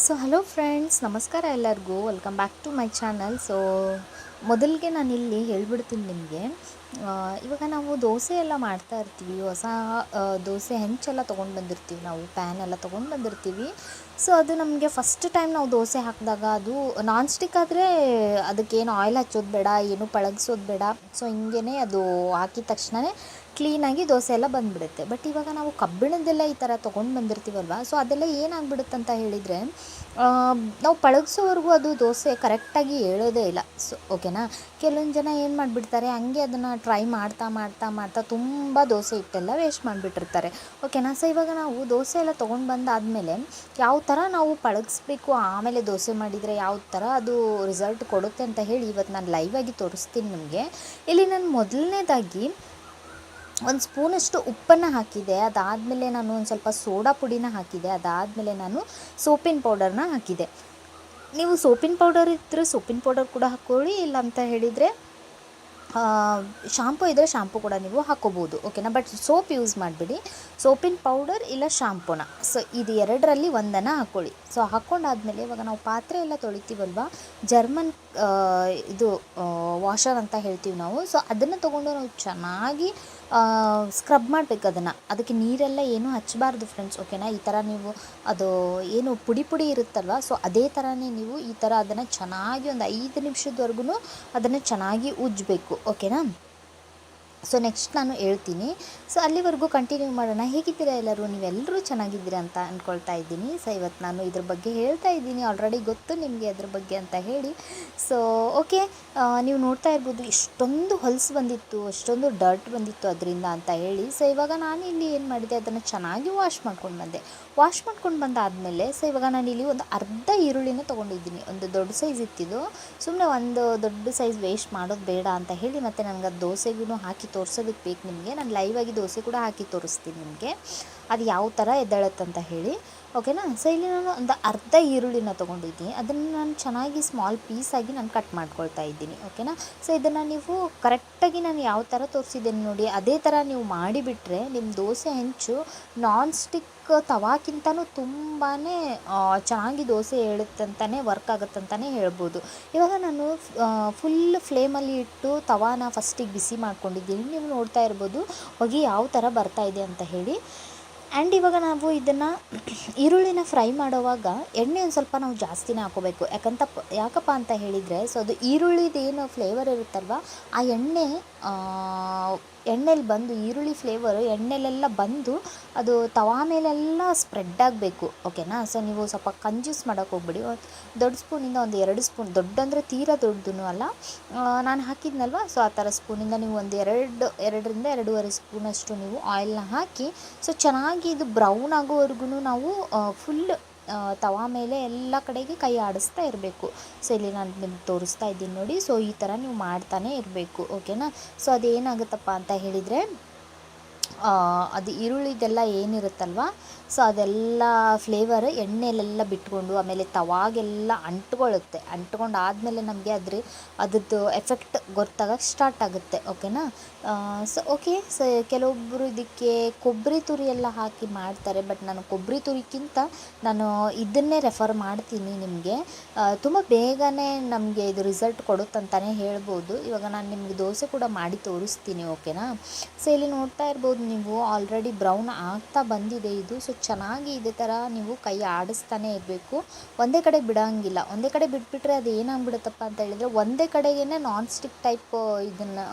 So hello friends, ನಮಸ್ಕಾರ ಎಲ್ಲರಿಗೂ. Welcome back to my channel. So ಮೊದಲಿಗೆ ನಾನಿಲ್ಲಿ ಹೇಳ್ಬಿಡ್ತೀನಿ ನಿಮಗೆ. ಇವಾಗ ನಾವು ದೋಸೆ ಎಲ್ಲ ಮಾಡ್ತಾ ಇರ್ತೀವಿ. ಹೊಸ ದೋಸೆ ಹೆಂಚೆಲ್ಲ ತೊಗೊಂಡು ಬಂದಿರ್ತೀವಿ, ನಾವು ಪ್ಯಾನ್ ಎಲ್ಲ ತೊಗೊಂಡು ಬಂದಿರ್ತೀವಿ. ಸೊ ಅದು ನಮಗೆ ಫಸ್ಟ್ ಟೈಮ್ ನಾವು ದೋಸೆ ಹಾಕಿದಾಗ ಅದು ನಾನ್ ಸ್ಟಿಕ್ ಆದರೆ ಅದಕ್ಕೇನು ಆಯಿಲ್ ಹಚ್ಚೋದು ಬೇಡ, ಏನು ಪಳಗಿಸೋದು ಬೇಡ. ಸೊ ಹಿಂಗೇ ಅದು ಹಾಕಿದ ತಕ್ಷಣವೇ ಕ್ಲೀನಾಗಿ ದೋಸೆ ಎಲ್ಲ ಬಂದುಬಿಡುತ್ತೆ. ಬಟ್ ಇವಾಗ ನಾವು ಕಬ್ಬಿಣದ್ದೆಲ್ಲ ಈ ಥರ ತೊಗೊಂಡು ಬಂದಿರ್ತೀವಲ್ವ, ಸೊ ಅದೆಲ್ಲ ಏನಾಗ್ಬಿಡುತ್ತೆ ಅಂತ ಹೇಳಿದರೆ, ನಾವು ಪಳಗಿಸೋವರೆಗೂ ಅದು ದೋಸೆ ಕರೆಕ್ಟಾಗಿ ಏಳೋದೇ ಇಲ್ಲ. ಸೊ ಓಕೆನಾ. ಕೆಲವೊಂದು ಜನ ಏನು ಮಾಡಿಬಿಡ್ತಾರೆ, ಹಂಗೆ ಅದನ್ನು ಟ್ರೈ ಮಾಡ್ತಾ ಮಾಡ್ತಾ ಮಾಡ್ತಾ ತುಂಬ ದೋಸೆ ಹಿಟ್ಟೆಲ್ಲ ವೇಸ್ಟ್ ಮಾಡಿಬಿಟ್ಟಿರ್ತಾರೆ. ಓಕೆನಾ. ಸೊ ಇವಾಗ ನಾವು ದೋಸೆ ಎಲ್ಲ ತೊಗೊಂಡು ಬಂದಾದಮೇಲೆ ಯಾವ ಥರ ನಾವು ಪಳಗಿಸ್ಬೇಕು, ಆಮೇಲೆ ದೋಸೆ ಮಾಡಿದರೆ ಯಾವ ಥರ ಅದು ರಿಸಲ್ಟ್ ಕೊಡುತ್ತೆ ಅಂತ ಹೇಳಿ ಇವತ್ತು ನಾನು ಲೈವಾಗಿ ತೋರಿಸ್ತೀನಿ ನಿಮಗೆ. ಇಲ್ಲಿ ನಾನು ಮೊದಲನೇದಾಗಿ ಒಂದು ಸ್ಪೂನಷ್ಟು ಉಪ್ಪನ್ನು ಹಾಕಿದೆ. ಅದಾದಮೇಲೆ ನಾನು ಒಂದು ಸ್ವಲ್ಪ ಸೋಡಾ ಪುಡಿನ ಹಾಕಿದೆ. ಅದಾದಮೇಲೆ ನಾನು ಸೋಪಿನ ಪೌಡರ್ನ ಹಾಕಿದೆ. ನೀವು ಸೋಪಿನ ಪೌಡರ್ ಇದ್ದರೆ ಸೋಪಿನ ಪೌಡರ್ ಕೂಡ ಹಾಕ್ಕೊಳ್ಳಿ, ಇಲ್ಲ ಅಂತ ಹೇಳಿದರೆ ಶಾಂಪು ಇದ್ದರೆ ಶಾಂಪು ಕೂಡ ನೀವು ಹಾಕ್ಕೋಬೋದು. ಓಕೆನಾ. ಬಟ್ ಸೋಪ್ ಯೂಸ್ ಮಾಡಿಬಿಡಿ. ಸೋಪಿನ ಪೌಡರ್ ಇಲ್ಲ ಶಾಂಪೂನ, ಸೊ ಇದು ಎರಡರಲ್ಲಿ ಒಂದನ್ನು ಹಾಕ್ಕೊಳ್ಳಿ. ಸೊ ಹಾಕ್ಕೊಂಡಾದ್ಮೇಲೆ ಇವಾಗ ನಾವು ಪಾತ್ರೆ ಎಲ್ಲ ತೊಳಿತೀವಲ್ವ, ಜರ್ಮನ್ ಇದು ವಾಷರ್ ಅಂತ ಹೇಳ್ತೀವಿ ನಾವು. ಸೊ ಅದನ್ನು ತೊಗೊಂಡು ನಾವು ಚೆನ್ನಾಗಿ ಸ್ಕ್ರಬ್ ಮಾಡಬೇಕು ಅದನ್ನು. ಅದಕ್ಕೆ ನೀರೆಲ್ಲ ಏನೂ ಹಚ್ಚಬಾರ್ದು ಫ್ರೆಂಡ್ಸ್. ಓಕೆನಾ. ಈ ಥರ ನೀವು ಅದು ಏನು ಪುಡಿ ಪುಡಿ ಇರುತ್ತಲ್ವ, ಸೊ ಅದೇ ಥರನೇ ನೀವು ಈ ಥರ ಅದನ್ನು ಚೆನ್ನಾಗಿ ಒಂದು 5 ನಿಮಿಷದವರೆಗೂ ಅದನ್ನು ಚೆನ್ನಾಗಿ ಉಜ್ಜಬೇಕು. ಓಕೆನಾ. ಸೊ ನೆಕ್ಸ್ಟ್ ನಾನು ಹೇಳ್ತೀನಿ. ಸೊ ಅಲ್ಲಿವರೆಗೂ ಕಂಟಿನ್ಯೂ ಮಾಡೋಣ. ಹೇಗಿದ್ದೀರಾ ಎಲ್ಲರೂ? ನೀವೆಲ್ಲರೂ ಚೆನ್ನಾಗಿದ್ದೀರಾ ಅಂತ ಅಂದ್ಕೊಳ್ತಾ ಇದ್ದೀನಿ. ಸೊ ಇವತ್ತು ನಾನು ಇದ್ರ ಬಗ್ಗೆ ಹೇಳ್ತಾ ಇದ್ದೀನಿ, ಆಲ್ರೆಡಿ ಗೊತ್ತು ನಿಮಗೆ ಅದ್ರ ಬಗ್ಗೆ ಅಂತ ಹೇಳಿ. ಸೊ ಓಕೆ, ನೀವು ನೋಡ್ತಾ ಇರ್ಬೋದು ಎಷ್ಟೊಂದು ಹೊಲಸು ಬಂದಿತ್ತು, ಅಷ್ಟೊಂದು ಡರ್ಟ್ ಬಂದಿತ್ತು ಅದರಿಂದ ಅಂತ ಹೇಳಿ. ಸೊ ಇವಾಗ ನಾನು ಇಲ್ಲಿ ಏನು ಮಾಡಿದೆ, ಅದನ್ನು ಚೆನ್ನಾಗಿ ವಾಶ್ ಮಾಡ್ಕೊಂಡು ಬಂದೆ. ವಾಶ್ ಮಾಡ್ಕೊಂಡು ಬಂದಾದಮೇಲೆ ಸೊ ಇವಾಗ ನಾನಿಲ್ಲಿ ಒಂದು ಅರ್ಧ ಈರುಳ್ಳಿನ ತೊಗೊಂಡಿದ್ದೀನಿ. ಒಂದು ದೊಡ್ಡ ಸೈಜ್ ಇತ್ತಿದ್ದು. ಸುಮ್ಮನೆ ಒಂದು ದೊಡ್ಡ ಸೈಜ್ ವೇಸ್ಟ್ ಮಾಡೋದು ಬೇಡ ಅಂತ ಹೇಳಿ, ಮತ್ತು ನನಗೆ ಅದು ದೋಸೆಗೂ ಹಾಕಿ ತೋರಿಸೋದಕ್ಕೆ ಬೇಕು ನಿಮಗೆ. ನಾನು ಲೈವಾಗಿ ದೋಸೆ ಕೂಡ ಹಾಕಿ ತೋರಿಸ್ತೀನಿ ನಿಮಗೆ, ಅದು ಯಾವ ಥರ ಎದ್ದೇಳುತ್ತಂತ ಹೇಳಿ. ಓಕೆನಾ. ಸೊ ಇಲ್ಲಿ ನಾನು ಒಂದು ಅರ್ಧ ಈರುಳ್ಳಿನ ತೊಗೊಂಡಿದ್ದೀನಿ. ಅದನ್ನು ನಾನು ಚೆನ್ನಾಗಿ ಸ್ಮಾಲ್ ಪೀಸಾಗಿ ನಾನು ಕಟ್ ಮಾಡ್ಕೊಳ್ತಾ ಇದ್ದೀನಿ. ಓಕೆನಾ. ಸೊ ಇದನ್ನು ನೀವು ಕರೆಕ್ಟಾಗಿ ನಾನು ಯಾವ ಥರ ತೋರಿಸಿದ್ದೀನಿ ನೋಡಿ, ಅದೇ ಥರ ನೀವು ಮಾಡಿಬಿಟ್ರೆ ನಿಮ್ಮ ದೋಸೆ ಹೆಂಚು ನಾನ್ ಸ್ಟಿಕ್ ತವಾಕ್ಕಿಂತನೂ ತುಂಬಾ ಚೆನ್ನಾಗಿ ದೋಸೆ ಏಳುತ್ತಂತಲೇ ವರ್ಕ್ ಆಗುತ್ತಂತಲೇ ಹೇಳ್ಬೋದು. ಇವಾಗ ನಾನು ಫುಲ್ ಫ್ಲೇಮಲ್ಲಿ ಇಟ್ಟು ತವಾನ ಫಸ್ಟಿಗೆ ಬಿಸಿ ಮಾಡ್ಕೊಂಡಿದ್ದೀನಿ. ನೀವು ನೋಡ್ತಾ ಇರ್ಬೋದು ಹೊಗೆ ಯಾವ ಥರ ಬರ್ತಾಯಿದೆ ಅಂತ ಹೇಳಿ. ಆ್ಯಂಡ್ ಇವಾಗ ನಾವು ಇದನ್ನು ಈರುಳ್ಳಿನ ಫ್ರೈ ಮಾಡೋವಾಗ ಎಣ್ಣೆ ಒಂದು ಸ್ವಲ್ಪ ನಾವು ಜಾಸ್ತಿನೇ ಹಾಕೋಬೇಕು. ಯಾಕಪ್ಪ ಅಂತ ಹೇಳಿದರೆ, ಸೊ ಅದು ಈರುಳ್ಳಿದೇನು ಫ್ಲೇವರ್ ಇರುತ್ತಲ್ವ, ಆ ಎಣ್ಣೆಲಿ ಬಂದು ಈರುಳ್ಳಿ ಫ್ಲೇವರು ಎಣ್ಣೆಲೆಲ್ಲ ಬಂದು ಅದು ತವಾ ಮೇಲೆಲ್ಲ ಸ್ಪ್ರೆಡ್ ಆಗಬೇಕು. ಓಕೆನಾ. ಸೊ ನೀವು ಸ್ವಲ್ಪ ಕಂಜ್ಯೂಸ್ ಮಾಡೋಕ್ಕೆ ಹೋಗ್ಬಿಡಿ. ದೊಡ್ಡ ಸ್ಪೂನಿಂದ ಒಂದು 2 ಸ್ಪೂನ್, ದೊಡ್ಡ ಅಂದರೆ ತೀರಾ ದೊಡ್ಡದೂ ಅಲ್ಲ, ನಾನು ಹಾಕಿದ್ನಲ್ವ, ಸೊ ಆ ಥರ ಸ್ಪೂನಿಂದ ನೀವು ಒಂದು 2ರಿಂದ 2.5 ಸ್ಪೂನಷ್ಟು ನೀವು ಆಯಿಲ್ನ ಹಾಕಿ, ಸೊ ಚೆನ್ನಾಗಿ ಇದು ಬ್ರೌನ್ ಆಗೋವರೆಗೂ ನಾವು ಫುಲ್ ತವಾ ಮೇಲೆ ಎಲ್ಲ ಕಡೆಗೆ ಕೈ ಆಡಿಸ್ತಾ ಇರಬೇಕು. ಸೊ ಇಲ್ಲಿ ನಾನು ನಿಮ್ಗೆ ತೋರಿಸ್ತಾ ಇದ್ದೀನಿ ನೋಡಿ. ಸೊ ಈ ಥರ ನೀವು ಮಾಡ್ತಾನೆ ಇರಬೇಕು. ಓಕೆನಾ. ಸೊ ಅದೇನಾಗುತ್ತಪ್ಪ ಅಂತ ಹೇಳಿದರೆ, ಅದು ಈರುಳ್ಳಿದೆಲ್ಲ ಏನಿರುತ್ತಲ್ವ, ಸೊ ಅದೆಲ್ಲ ಫ್ಲೇವರ್ ಎಣ್ಣೆಲೆಲ್ಲ ಬಿಟ್ಕೊಂಡು ಆಮೇಲೆ ತವಾಗೆಲ್ಲ ಅಂಟ್ಕೊಂಡಾದಮೇಲೆ ನಮಗೆ ಅದ್ರದ್ದು ಎಫೆಕ್ಟ್ ಗೊತ್ತಾಗಕ್ಕೆ ಸ್ಟಾರ್ಟ್ ಆಗುತ್ತೆ. ಓಕೆನಾ. So okay. ಸೊ ಕೆಲವೊಬ್ಬರು ಇದಕ್ಕೆ ಕೊಬ್ಬರಿ ತುರಿ ಎಲ್ಲ ಹಾಕಿ ಮಾಡ್ತಾರೆ. ಬಟ್ ನಾನು ಕೊಬ್ಬರಿ ತುರಿಕ್ಕಿಂತ ನಾನು ಇದನ್ನೇ ರೆಫರ್ ಮಾಡ್ತೀನಿ ನಿಮಗೆ. ತುಂಬ ಬೇಗನೆ ನಮಗೆ ಇದು ರಿಸಲ್ಟ್ ಕೊಡುತ್ತಂತಲೇ ಹೇಳ್ಬೋದು. ಇವಾಗ ನಾನು ನಿಮಗೆ ದೋಸೆ ಕೂಡ ಮಾಡಿ ತೋರಿಸ್ತೀನಿ. ಓಕೆನಾ. ಸೊ ಇಲ್ಲಿ ನೋಡ್ತಾ ಇರ್ಬೋದು ನೀವು, ಆಲ್ರೆಡಿ ಬ್ರೌನ್ ಆಗ್ತಾ ಬಂದಿದೆ ಇದು. ಸೊ ಚೆನ್ನಾಗಿ ಇದೇ ಥರ ನೀವು ಕೈ ಆಡಿಸ್ತಾನೆ ಇರಬೇಕು, ಒಂದೇ ಕಡೆ ಬಿಡೋಂಗಿಲ್ಲ. ಒಂದೇ ಕಡೆ ಬಿಟ್ಬಿಟ್ರೆ ಅದು ಏನಾಗ್ಬಿಡುತ್ತಪ್ಪ ಅಂತ ಹೇಳಿದರೆ, ಒಂದೇ ಕಡೆಗೇ ನಾನ್ ಸ್ಟಿಕ್ ಟೈಪ್ ಇದನ್ನು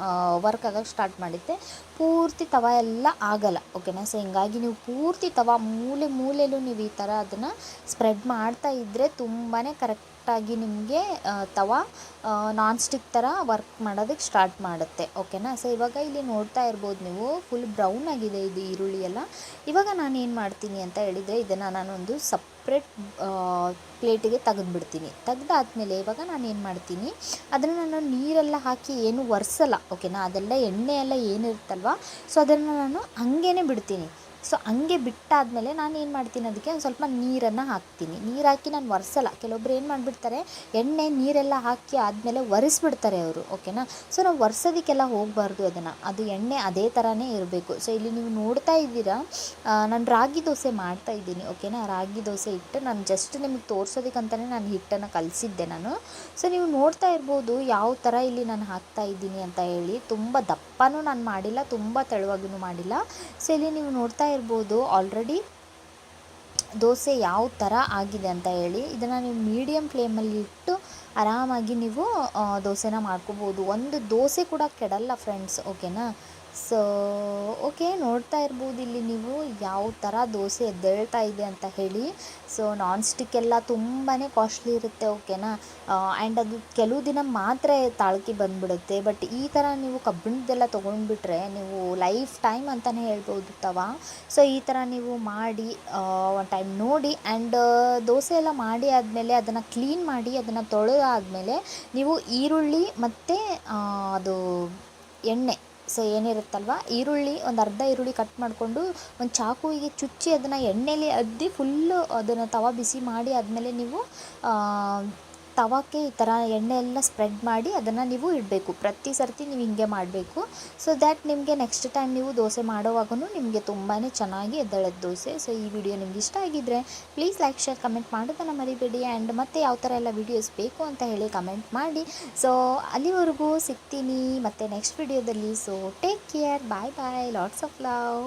ವರ್ಕ್ ಆಗೋಕ್ಕೆ ಸ್ಟಾರ್ಟ್ ಮಾಡುತ್ತೆ, ಪೂರ್ತಿ ತವ ಎಲ್ಲ ಆಗಲ್ಲ. ಓಕೆನಾ. ಸೊ ಹಿಂಗಾಗಿ ನೀವು ಪೂರ್ತಿ ತವ ಮೂಲೆಯಲ್ಲೂ ನೀವು ಈ ಥರ ಅದನ್ನು ಸ್ಪ್ರೆಡ್ ಮಾಡ್ತಾ ಇದ್ದರೆ ತುಂಬಾ ಕರೆಕ್ಟಾಗಿ ನಿಮಗೆ ತವ ನಾನ್ ಸ್ಟಿಕ್ ಥರ ವರ್ಕ್ ಮಾಡೋದಕ್ಕೆ ಸ್ಟಾರ್ಟ್ ಮಾಡುತ್ತೆ. ಓಕೆನಾ. ಸೊ ಇವಾಗ ಇಲ್ಲಿ ನೋಡ್ತಾ ಇರ್ಬೋದು ನೀವು, ಫುಲ್ ಬ್ರೌನ್ ಆಗಿದೆ ಇದು ಈರುಳ್ಳಿ ಎಲ್ಲ. ಇವಾಗ ನಾನು ಏನು ಮಾಡ್ತೀನಿ ಅಂತ ಹೇಳಿದರೆ, ಇದನ್ನು ನಾನೊಂದು ಸಪ್ರೇಟ್ ಪ್ಲೇಟಿಗೆ ತೆಗೆದುಬಿಡ್ತೀನಿ. ತೆಗೆದಾದ್ಮೇಲೆ ಇವಾಗ ನಾನು ಏನು ಮಾಡ್ತೀನಿ, ಅದನ್ನು ನಾನು ನೀರೆಲ್ಲ ಹಾಕಿ ಏನು ಒರೆಸಲ್ಲ. ಓಕೆನಾ. ಅದೆಲ್ಲ ಎಣ್ಣೆ ಎಲ್ಲ ಏನಿರುತ್ತಲ್ವ, ಸೊ ಅದನ್ನು ನಾನು ಹಾಗೇ ಬಿಡ್ತೀನಿ. ಸೊ ಹಂಗೆ ಬಿಟ್ಟಾದಮೇಲೆ ನಾನು ಏನು ಮಾಡ್ತೀನಿ, ಅದಕ್ಕೆ ಒಂದು ಸ್ವಲ್ಪ ನೀರನ್ನು ಹಾಕ್ತೀನಿ. ನೀರು ಹಾಕಿ ನಾನು ಒರೆಸಲ್ಲ. ಕೆಲವೊಬ್ರು ಏನು ಮಾಡಿಬಿಡ್ತಾರೆ, ಎಣ್ಣೆ ನೀರೆಲ್ಲ ಹಾಕಿ ಆದಮೇಲೆ ಒರೆಸ್ಬಿಡ್ತಾರೆ ಅವರು, ಓಕೆನಾ. ಸೊ ನಾವು ಒರೆಸೋದಕ್ಕೆಲ್ಲ ಹೋಗಬಾರ್ದು ಅದನ್ನು, ಅದು ಎಣ್ಣೆ ಅದೇ ಥರನೇ ಇರಬೇಕು. ಸೊ ಇಲ್ಲಿ ನೀವು ನೋಡ್ತಾ ಇದ್ದೀರಾ, ನಾನು ರಾಗಿ ದೋಸೆ ಮಾಡ್ತಾಯಿದ್ದೀನಿ, ಓಕೆನಾ. ರಾಗಿ ದೋಸೆ ಹಿಟ್ಟು ನಾನು ಜಸ್ಟ್ ನಿಮಗೆ ತೋರಿಸೋದಕ್ಕಂತಲೇ ನಾನು ಹಿಟ್ಟನ್ನು ಕಲಸಿದ್ದೆ ನಾನು. ಸೊ ನೀವು ನೋಡ್ತಾ ಇರ್ಬೋದು ಯಾವ ಥರ ಇಲ್ಲಿ ನಾನು ಹಾಕ್ತಾ ಇದ್ದೀನಿ ಅಂತ ಹೇಳಿ. ತುಂಬ ದಪ್ಪನೂ ನಾನು ಮಾಡಿಲ್ಲ, ತುಂಬ ತೆಳುವಾಗೂ ಮಾಡಿಲ್ಲ. ಸೊ ಇಲ್ಲಿ ನೀವು ನೋಡ್ತಾ ಇರ್ಬೋದು ಆಲ್ರೆಡಿ ದೋಸೆ ಯಾವ ಥರ ಆಗಿದೆ ಅಂತ ಹೇಳಿ. ಇದನ್ನು ನೀವು ಮೀಡಿಯಮ್ ಫ್ಲೇಮಲ್ಲಿ ಇಟ್ಟು ಆರಾಮಾಗಿ ನೀವು ದೋಸೆನ ಮಾಡ್ಕೋಬೋದು. ಒಂದು ದೋಸೆ ಕೂಡ ಕೆಡಲ್ಲ ಫ್ರೆಂಡ್ಸ್, ಓಕೆನಾ. ಸೊ ಓಕೆ, ನೋಡ್ತಾ ಇರ್ಬೋದು ಇಲ್ಲಿ ನೀವು ಯಾವ ಥರ ದೋಸೆ ಎದ್ದೇಳ್ತಾ ಇದೆ ಅಂತ ಹೇಳಿ. ಸೊ ನಾನ್ ಸ್ಟಿಕ್ ಎಲ್ಲ ತುಂಬಾ ಕಾಸ್ಟ್ಲಿ ಇರುತ್ತೆ, ಓಕೆನಾ. ಆ್ಯಂಡ್ ಅದು ಕೆಲವು ದಿನ ಮಾತ್ರ ತಾಳ್ಕಿ ಬಂದುಬಿಡುತ್ತೆ. ಬಟ್ ಈ ಥರ ನೀವು ಕಬ್ಬಿಣದ್ದೆಲ್ಲ ತೊಗೊಂಡ್ಬಿಟ್ರೆ ನೀವು ಲೈಫ್ ಟೈಮ್ ಅಂತಲೇ ಹೇಳ್ಬೋದು ತವಾ. ಸೊ ಈ ಥರ ನೀವು ಮಾಡಿ ಒಂದು ಟೈಮ್ ನೋಡಿ. ಆ್ಯಂಡ್ ದೋಸೆ ಎಲ್ಲ ಮಾಡಿ ಆದಮೇಲೆ ಅದನ್ನು ಕ್ಲೀನ್ ಮಾಡಿ ಅದನ್ನು ತೊಳೆದಾದಮೇಲೆ ನೀವು ಈರುಳ್ಳಿ ಮತ್ತು ಅದು ಎಣ್ಣೆ, ಸೊ ಏನಿರುತ್ತಲ್ವ ಈರುಳ್ಳಿ, ಒಂದು ಅರ್ಧ ಈರುಳ್ಳಿ ಕಟ್ ಮಾಡಿಕೊಂಡು ಒಂದು ಚಾಕುವಿಗೆ ಚುಚ್ಚಿ ಅದನ್ನು ಎಣ್ಣೆಲಿ ಅದ್ದಿ ಫುಲ್ಲು ಅದನ್ನು ತವ ಬಿಸಿ ಮಾಡಿ ಆದಮೇಲೆ ನೀವು ತವಕ್ಕೆ ಈ ಥರ ಎಣ್ಣೆ ಎಲ್ಲ ಸ್ಪ್ರೆಡ್ ಮಾಡಿ ಅದನ್ನು ನೀವು ಇಡಬೇಕು. ಪ್ರತಿ ಸರ್ತಿ ನೀವು ಹಿಂಗೆ ಮಾಡಬೇಕು. ಸೊ ದ್ಯಾಟ್ ನಿಮಗೆ ನೆಕ್ಸ್ಟ್ ಟೈಮ್ ನೀವು ದೋಸೆ ಮಾಡೋವಾಗೂ ನಿಮಗೆ ತುಂಬಾ ಚೆನ್ನಾಗಿ ಎದ್ದೇಳೋದು ದೋಸೆ. ಸೊ ಈ ವಿಡಿಯೋ ನಿಮ್ಗೆ ಇಷ್ಟ ಆಗಿದ್ದರೆ ಪ್ಲೀಸ್ ಲೈಕ್, ಶೇರ್, ಕಮೆಂಟ್ ಮಾಡೋದನ್ನು ಮರಿಬೇಡಿ. ಆ್ಯಂಡ್ ಮತ್ತೆ ಯಾವ ಥರ ಎಲ್ಲ ವೀಡಿಯೋಸ್ ಬೇಕು ಅಂತ ಹೇಳಿ ಕಮೆಂಟ್ ಮಾಡಿ. ಸೊ ಅಲ್ಲಿವರೆಗೂ ಸಿಗ್ತೀನಿ ಮತ್ತೆ ನೆಕ್ಸ್ಟ್ ವಿಡಿಯೋದಲ್ಲಿ. So take care, bye bye, lots of love.